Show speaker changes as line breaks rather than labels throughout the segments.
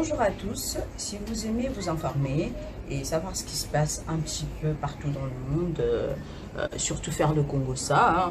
Bonjour à tous, si vous aimez vous informer et savoir ce qui se passe un petit peu partout dans le monde, surtout faire le Congo-ça,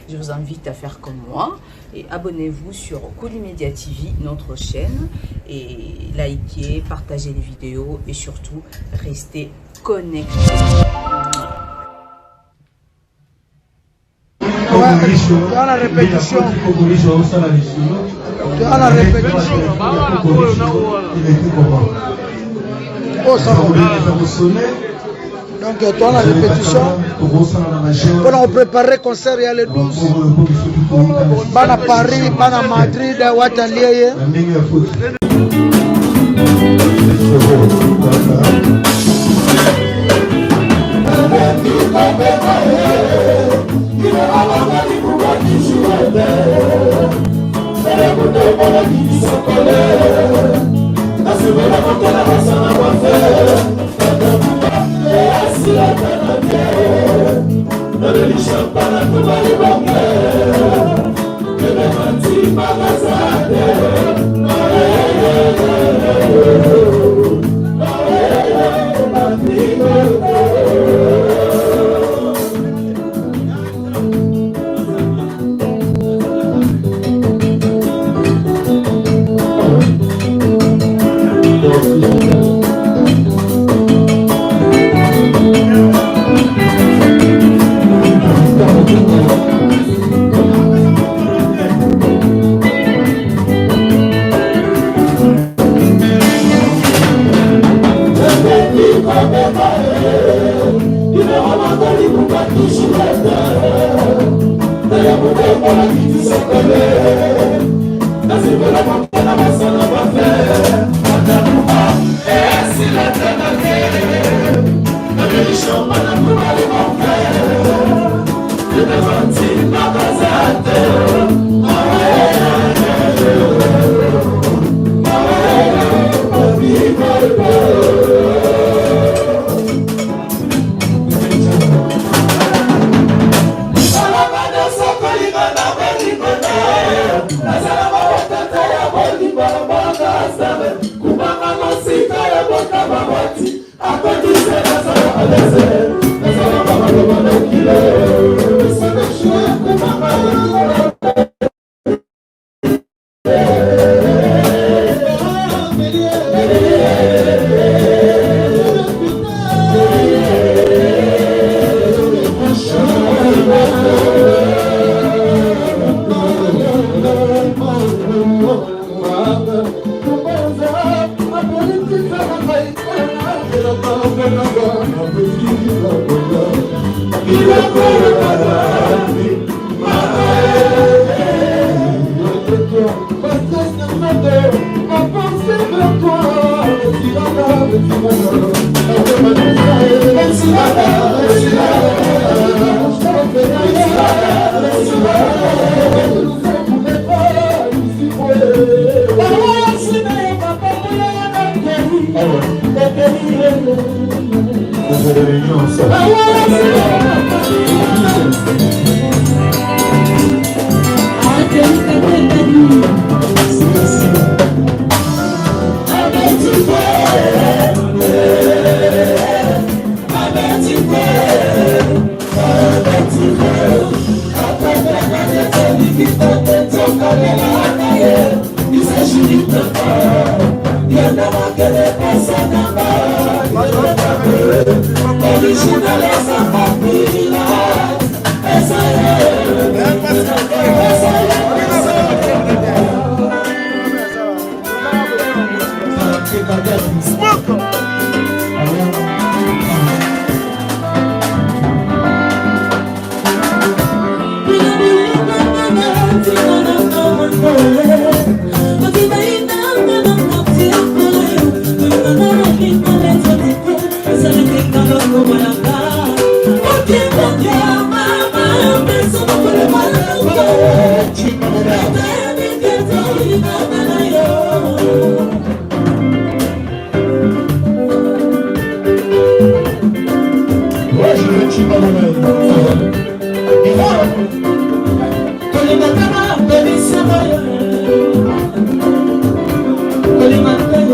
je vous invite à faire comme moi et abonnez-vous sur Colimedia TV, notre chaîne, et likez, partagez les vidéos et surtout restez connectés.
Dans la répétition. Dans la répétition. Oh, ça va. Donc, dans la répétition, on a préparé le concert il y a le 12. On a Paris, on a Madrid, on a Lié.
Holy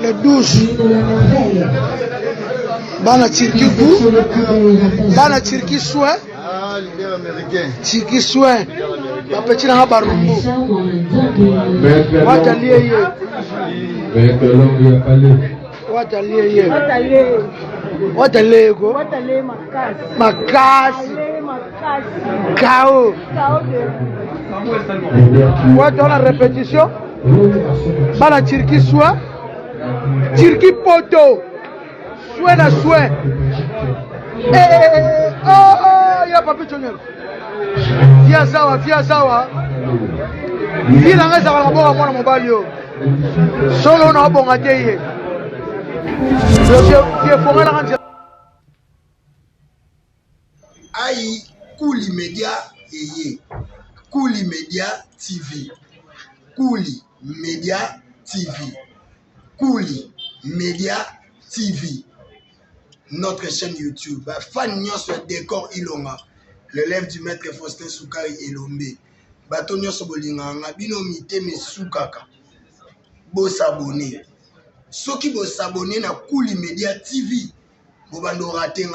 Le 12 Bana Turquie goût Bana Turquie soin Turquie soin La petite n'a pas rumbo Watalié Watalié Makasi Kao Dans la répétition Bana Turquie soin Turquie poto Soin à soin Oh ya papi chonel Fia sawa Il a raison à la bonne à mon balio Solo na bonga teye Je pourrais la rendre
Aïe Kouli Média et Kouli Média TV Kouli Média TV Kouli Média TV notre chaîne YouTube fan nyonso décor ilonga l'élève du maître Faustin Soukari Elombe bato nyonso bolinganga bino mité mesukaka bo s'abonner soki bo s'abonner na Kouli Média TV bo bando rater